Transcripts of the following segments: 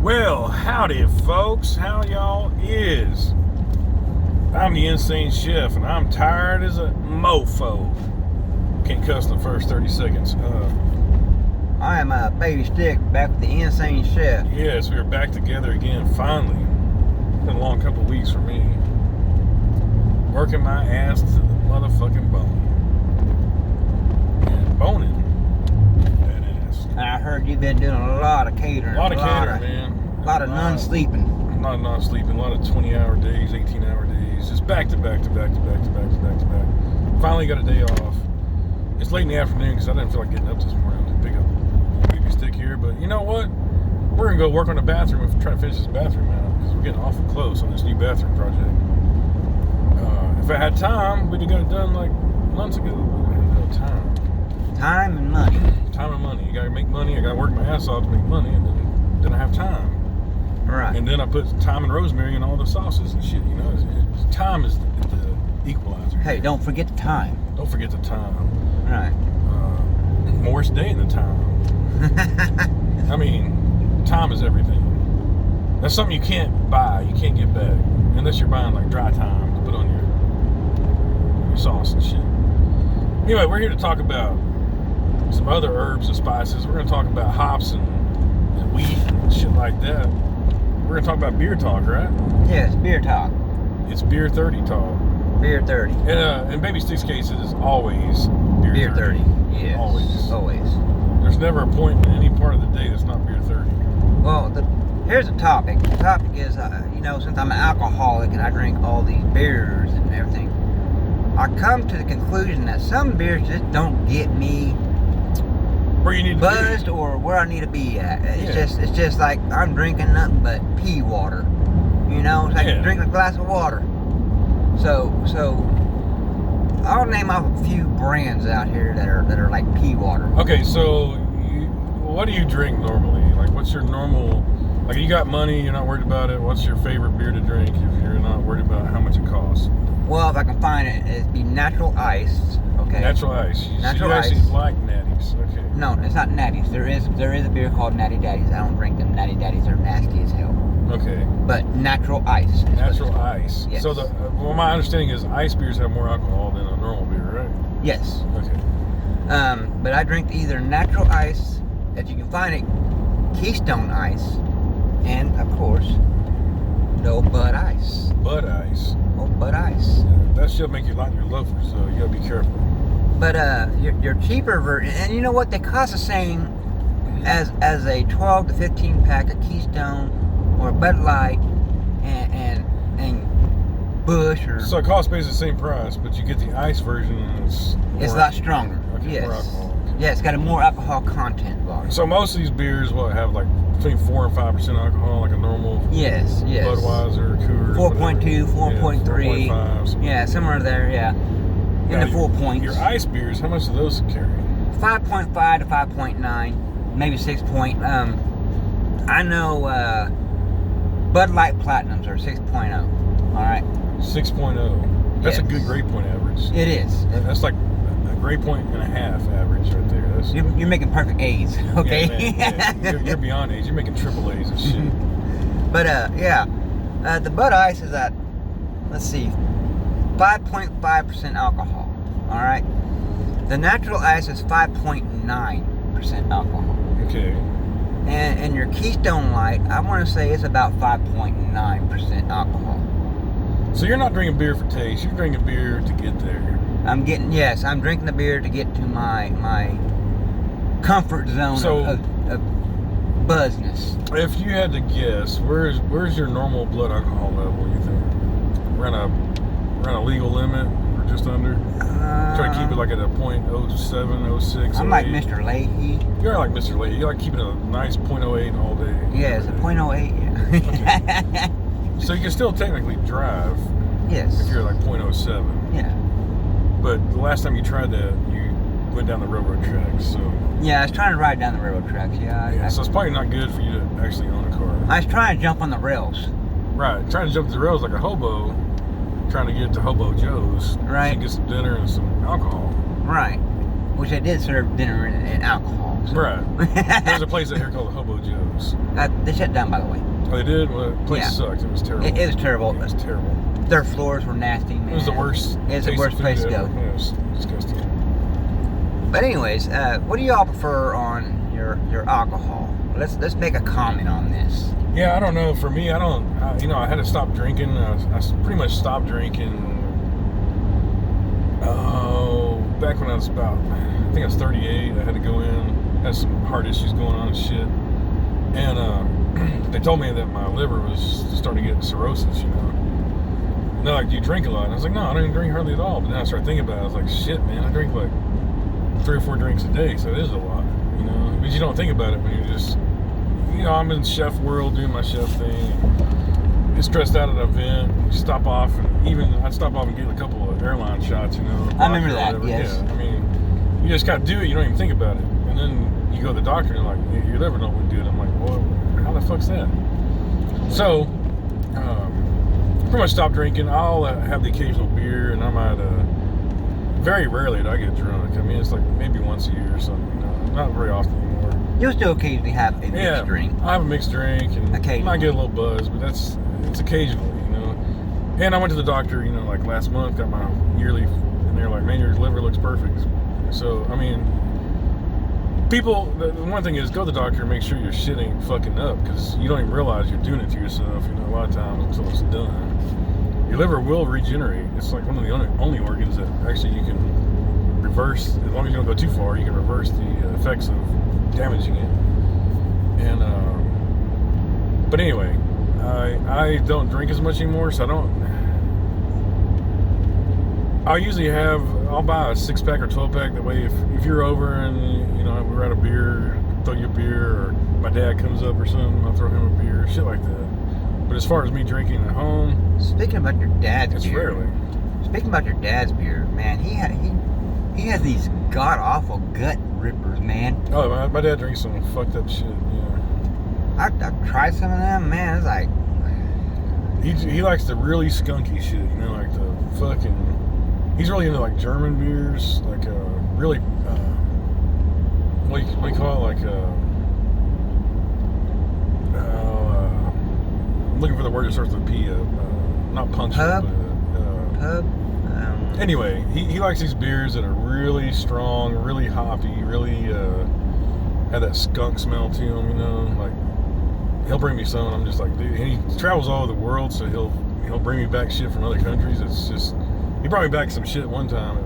Well, howdy, folks. How y'all is? I'm the Insane Chef, and I'm tired as a mofo. Can't cuss in the first 30 seconds. I am a Baby Stick, back with the Insane Chef. Yes, we're back together again, finally. It's been a long couple weeks for me. Working my ass to the motherfucking bone. And boning. That ass. And I heard you've been doing a lot of catering. A lot of catering, man. A lot of non-sleeping. Not non-sleeping, a lot of 20-hour days, 18-hour days, just back to back to back to back to back to back to back. Finally got a day off. It's late in the afternoon because I didn't feel like getting up this morning to pick up Baby Stick here, but you know what? We're gonna go work on the bathroom and try to finish this bathroom out because we're getting awful close on this new bathroom project. If I had time, we'd have got it done like months ago. But I had no time. Time and money. Time and money. You gotta make money. I gotta work my ass off to make money, and then I have time. Right. And then I put thyme and rosemary in all the sauces and shit. You know, time is the equalizer. Hey, don't forget the time. Don't forget the time. Right. Morris Day in the time. I mean, time is everything. That's something you can't buy. You can't get back unless you're buying like dry thyme to put on your sauce and shit. Anyway, we're here to talk about some other herbs and spices. We're going to talk about hops and wheat and shit like that. We're going to talk about beer talk, right? Yes, beer talk. It's beer 30 talk. Beer 30. And in Baby Stick's case, it is always Beer 30. Yes. Always. There's never a point in any part of the day that's not beer 30. Well, here's the topic. The topic is, since I'm an alcoholic and I drink all these beers and everything, I come to the conclusion that some beers just don't get me Where you need to buzzed or where I need to be at. It's just like I'm drinking nothing but pea water. You know, it's like drinking a glass of water. So I'll name off a few brands out here that are like pea water. Okay, so what do you drink normally? Like, what's your normal? Like, you got money, you're not worried about it. What's your favorite beer to drink if you're not worried about how much it costs? Well, if I can find it, it'd be natural ice. Okay. Natural ice. Natural you ice. actually like natties. Okay. No, it's not natties. There is a beer called Natty Daddies. I don't drink them. Natty Daddies are nasty as hell. Okay. But natural ice. Natural ice. Yes. So my understanding is ice beers have more alcohol than a normal beer, right? Yes. Okay. But I drink either natural ice, if you can find it, Keystone Ice, and of course, no Bud Ice. Bud Ice. Oh, Bud Ice. That should make you like your loafers, so you gotta be careful. But your cheaper version, and you know what? They cost the same as a 12 to 15 pack of Keystone or Bud Light and Bush or. So it costs basically the same price, but you get the ice version, and it's a lot stronger. Okay, Yes. more alcohol. Yeah, it's got a more alcohol content volume. So most of these beers have like between 4 and 5% alcohol, like a normal Yes. Budweiser, Coors, 4.2, 4.3. 4.5. Yeah, somewhere there. Yeah. In the 4 points. Your ice beers, how much do those carry? 5.5 to 5.9, maybe 6 point. I know Bud Light Platinums are 6.0. All right. 6.0. That's a good grade point average. It is. That's like a grade point and a half average right there. That's, You're making perfect A's, okay? Yeah, man, you're beyond A's. You're making triple A's and shit. But the Bud Ice is at, let's see, 5.5% alcohol. All right. The natural ice is 5.9% alcohol. Okay. And your Keystone Light, I want to say it's about 5.9% alcohol. So you're not drinking beer for taste. You're drinking beer to get there. I'm drinking the beer to get to my comfort zone of buzzness. If you had to guess, where's your normal blood alcohol level, you think? Around a legal limit or just under? Try to keep it like at a 0.07, 06. I'm like Mr. Leahy. You're like Mr. Leahy. You like keeping a nice 0.08 all day. Yeah, it's a 0.08. Yeah. So you can still technically drive. Yes. If you're like 0.07. Yeah. But the last time you tried that, you went down the railroad tracks. So. Yeah, I was trying to ride down the railroad tracks. Yeah. So it's probably not good for you to actually own a car. I was trying to jump on the rails. Right, trying to jump the rails like a hobo, trying to get to Hobo Joe's. Right. So you get some dinner and some alcohol. Right. which they did serve dinner and alcohol. So. Right. There's a place out here called the Hobo Joe's. They shut down, by the way. Oh, they did? Well, the place sucked. It was terrible. It was terrible. It was terrible. Their floors were nasty, man. It was the worst. It was the worst place to go. Yeah, it was disgusting. But anyways, what do y'all prefer on your alcohol? Let's make a comment on this. Yeah, I don't know. For me, I had to stop drinking. I pretty much stopped drinking. Back when I was I think I was 38. I had to go in. Had some heart issues going on and shit. And they told me that my liver was starting to get cirrhosis, you know. And they're like, do you drink a lot? And I was like, no, I don't even drink hardly at all. But then I started thinking about it. I was like, shit, man, I drink like 3 or 4 drinks a day, so it is a lot, you know. But you don't think about it when you're just, you know, I'm in chef world doing my chef thing. Get stressed out at an event, stop off, and I'd stop off and get a couple of airline shots, you know. I remember that, yes. Yeah, I mean, you just gotta do it, you don't even think about it. And then you go to the doctor and they're like, your liver don't look good. I'm like, well, how the fuck's that? So, pretty much stopped drinking. I'll have the occasional beer, and I might, very rarely do I get drunk. I mean, it's like maybe once a year or something, you know, not very often anymore. You'll still occasionally have a mixed drink. I have a mixed drink, and occasionally. I might get a little buzz, but it's occasionally, you know. And I went to the doctor, you know, like last month, got my yearly, and they're like, man, your liver looks perfect. So, I mean, people, the one thing is, go to the doctor and make sure your shit ain't fucking up, because you don't even realize you're doing it to yourself, you know, a lot of times until it's done. Your liver will regenerate. It's like one of the only organs that actually you can reverse, as long as you don't go too far, you can reverse the effects of damaging it. And, but anyway, I don't drink as much anymore, so I'll buy a 6-pack or 12-pack. That way, if you're over and, you know, we're at a beer, throw you a beer, or my dad comes up or something, I'll throw him a beer, shit like that. But as far as me drinking at home, speaking about your dad's beer, rarely. Speaking about your dad's beer, man, he has these god awful gut rippers, man. Oh, my dad drinks some fucked up shit. Yeah. I've tried some of them, man. It's like he likes the really skunky shit, you know, like the fucking. He's really into like German beers, like really. What do you call it? Like I'm looking for the word that starts with P. Not punctual, but pub. Anyway, he likes these beers that are really strong, really hoppy, really have that skunk smell to them, you know. Like, he'll bring me some, and I'm just like, dude. And he travels all over the world, so he'll bring me back shit from other countries. It's just, he brought me back some shit one time.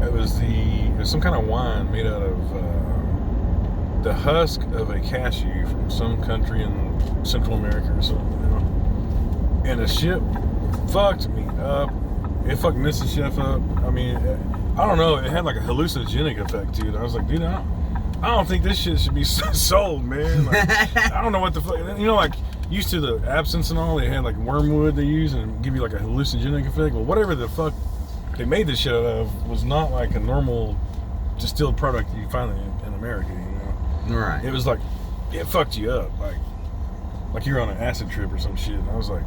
It was some kind of wine made out of the husk of a cashew from some country in Central America or something, you know. And the shit fucked me up. It fucked Mrs. Chef up. I mean, I don't know. It had like a hallucinogenic effect to it. I was like, dude, I don't think this shit should be sold, man. Like, I don't know what the fuck. You know, like, used to the absinthe and all, they had like wormwood they use and give you like a hallucinogenic effect. Well, whatever the fuck they made this shit out of was not like a normal distilled product you find in America, you know? Right. It was like, it fucked you up. Like you're on an acid trip or some shit. And I was like,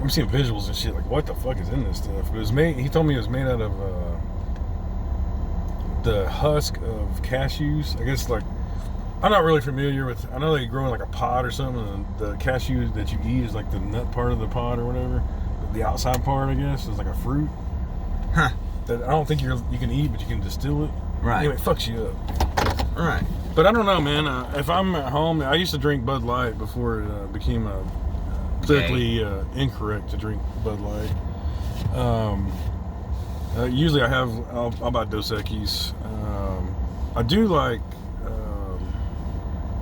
I'm seeing visuals and shit, like, what the fuck is in this stuff? But it was made, he told me it was made out of the husk of cashews. I guess, like, I'm not really familiar with, I know they grow in like a pod or something, and the cashew that you eat is like the nut part of the pod or whatever. The outside part, I guess, is like a fruit. Huh. That I don't think you can eat, but you can distill it. Right. Anyway, it fucks you up. Right. But I don't know, man. If I'm at home, I used to drink Bud Light before it became politically incorrect to drink Bud Light. Usually I'll buy Dos Equis. I do like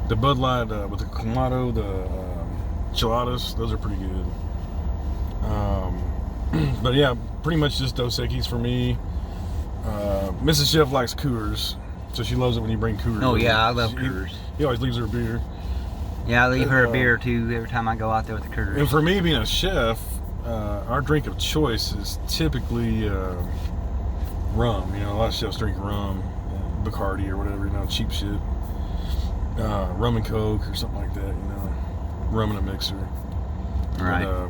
the Bud Light with the Clamato, the Cheladas. Those are pretty good. But yeah, pretty much just Dos Equis for me. Mrs. Chef likes Coors, so she loves it when you bring Coors. Oh yeah, I love Coors. He always leaves her a beer. Yeah, I leave her a beer or two every time I go out there with the Coors. And for me, being a chef, our drink of choice is typically rum. You know, a lot of chefs drink rum, Bacardi or whatever, you know, cheap shit. Rum and Coke or something like that, you know. Rum in a mixer. Right. But,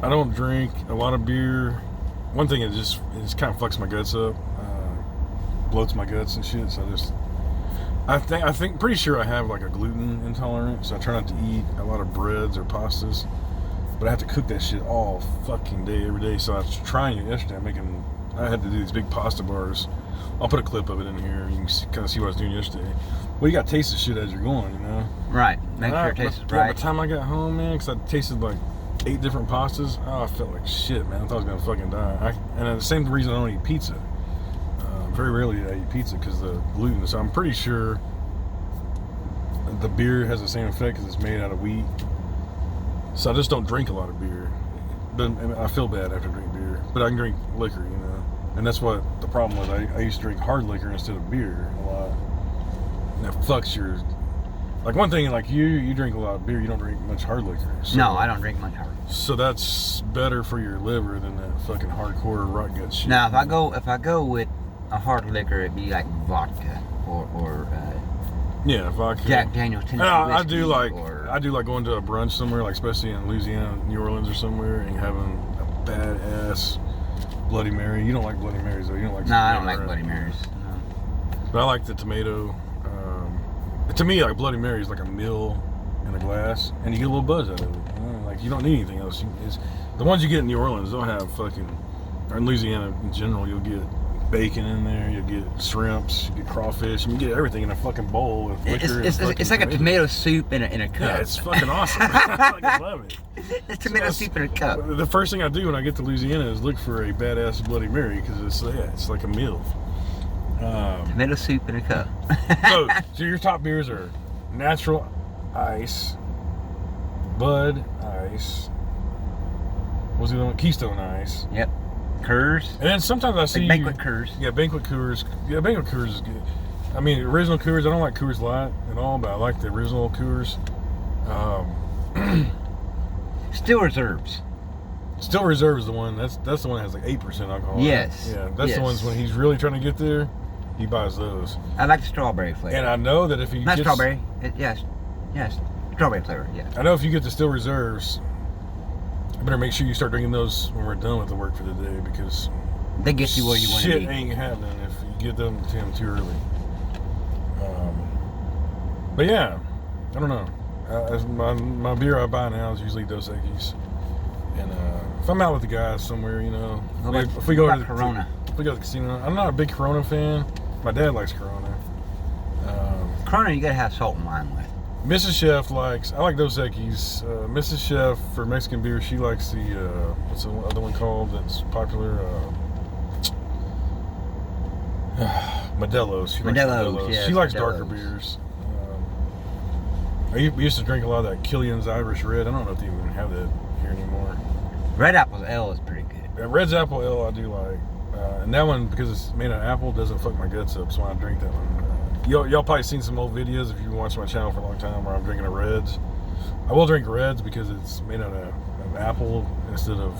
I don't drink a lot of beer. One thing, it just kind of fucks my guts up. bloats my guts and shit. So I think pretty sure I have like a gluten intolerance. So I try not to eat a lot of breads or pastas. But I have to cook that shit all fucking day, every day. So I was trying it yesterday. I had to do these big pasta bars. I'll put a clip of it in here. You can kind of see what I was doing yesterday. Well, you got to taste the shit as you're going, you know? Right. Make sure it tastes right. By the time I got home, man, because I tasted like 8 different pastas, I felt like shit, man. I thought I was going to fucking die. And the same reason I don't eat pizza. Very rarely I eat pizza because of the gluten. So I'm pretty sure the beer has the same effect because it's made out of wheat. So I just don't drink a lot of beer. But I feel bad after I drink beer. But I can drink liquor, you know. And that's what the problem was. I used to drink hard liquor instead of beer a lot. And that fucks your... Like one thing, like you drink a lot of beer, you don't drink much hard liquor. So, no, I don't drink much hard liquor. So that's better for your liver than that fucking hardcore rot gut shit. Now, if I go with a hard liquor, it'd be like vodka or yeah, vodka. Jack Daniel's Tennessee whiskey. I do like going to a brunch somewhere, like especially in Louisiana, New Orleans or somewhere, and having a badass Bloody Mary. You don't like Bloody Marys though. You don't like. No, I don't like Bloody Marys. No. But I like the tomato. To me, like Bloody Mary is like a meal in a glass, and you get a little buzz out of it. You know? Like you don't need anything else. The ones you get in New Orleans don't have fucking. Or in Louisiana in general, you'll get bacon in there, you get shrimps, you get crawfish, you get everything in a fucking bowl with liquor. It's like a tomato soup in a cup. Yeah, it's fucking awesome. I love it. It's tomato soup in a cup. The first thing I do when I get to Louisiana is look for a badass Bloody Mary because it's like a meal. Tomato soup in a cup. so your top beers are Natural Ice, Bud Ice, what's the other one? Keystone Ice. Yep. Coors. And then sometimes I see Banquet Coors. Yeah, Banquet Coors. Yeah, Banquet Coors is good. I mean, original Coors. I don't like Coors Light at all, but I like the original Coors. Still Reserves. Still Reserve is the one. That's the one that has like 8% alcohol. Yes. Right? Yeah, that's the ones when he's really trying to get there. He buys those. I like the strawberry flavor. And I know that if he not strawberry. Yes, strawberry flavor. Yeah. I know if you get the Still Reserves, you better make sure you start drinking those when we're done with the work for the day because they get you where you want to be. Shit ain't happening if you get them to him too early. But yeah, I don't know. My beer I buy now is usually Dos Equis. And if I'm out with the guys somewhere, you know, if we go to Corona. If we go to the casino, I'm not a big Corona fan. My dad likes Corona. Corona, you gotta have salt and lime with. Mrs. Chef likes. I like Dos Equis. Mrs. Chef for Mexican beer, she likes the what's the other one called that's popular? Modelo's. She likes Modelo's. Yes, she likes Modelo's. darker beers. We used to drink a lot of that Killian's Irish Red. I don't know if they even have that here anymore. Red Apple's Ale is pretty good. Red's Apple Ale I do like. And that one, because it's made out of apple, doesn't fuck my guts up, so I drink that one. Y'all probably seen some old videos if you've watched my channel for a long time where I'm drinking a Reds. I will drink Reds because it's made out of apple instead of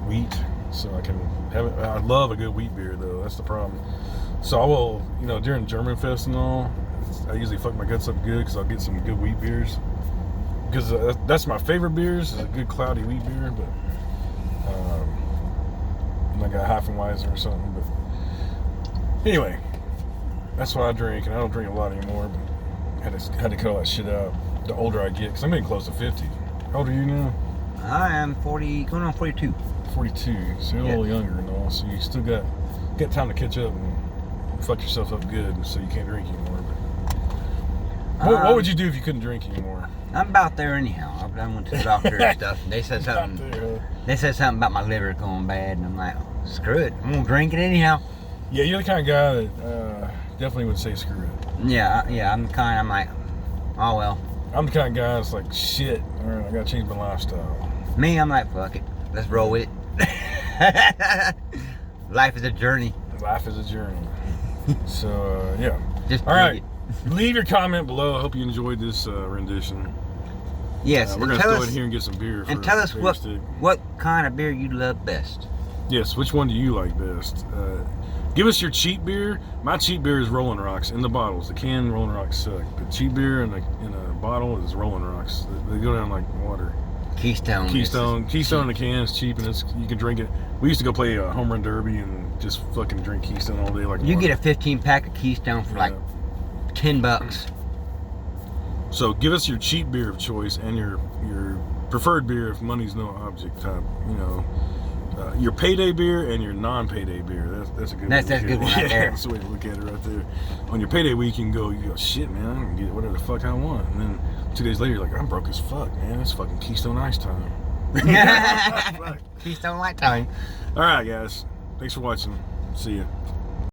wheat, so I can have it. I love a good wheat beer though. That's the problem. So I will, during German Fest and all, I usually fuck my guts up good because I'll get some good wheat beers. Because that's my favorite beers is a good cloudy wheat beer, but like a Hefeweizen or something. But anyway, that's what I drink, and I don't drink a lot anymore. But had to cut all that shit out. The older I get, because I'm getting close to 50. How old are you now? I am 40, going on 42. 42. So you're a little younger and all. So you still got time to catch up and fuck yourself up good, so you can't drink anymore. But what would you do if you couldn't drink anymore? I'm about there anyhow. I went to the doctor and stuff. And they said something. They said something about my liver going bad, and I'm like, screw it. I'm gonna drink it anyhow. Yeah, you're the kind of guy that definitely would say screw it. Yeah. I'm like, oh well. I'm the kind of guy that's like, shit. All right, I gotta change my lifestyle. Me, I'm like, fuck it. Let's roll with it. Life is a journey. Life is a journey. So yeah. Just all right. Leave your comment below. I hope you enjoyed this rendition. Yes. We're going to go in here and get some beer. And tell us what kind of beer you love best. Yes, which one do you like best? Give us your cheap beer. My cheap beer is Rolling Rocks in the bottles. The can Rolling Rocks suck. But cheap beer in a bottle is Rolling Rocks. They go down like water. Keystone. Keystone in a can is cheap, and you can drink it. We used to go play a home run derby and just fucking drink Keystone all day. Like you get a 15 pack of Keystone for like $10. So give us your cheap beer of choice and your preferred beer if money's no object type. You know, your payday beer and your non-payday beer. That's a good. That's a good one right there. That's the way to look at it right there. On your payday week, you go, shit, man, I can get whatever the fuck I want, and then 2 days later, you're like, I'm broke as fuck, man. It's fucking Keystone Ice time. Keystone Light time. All right, guys. Thanks for watching. See ya.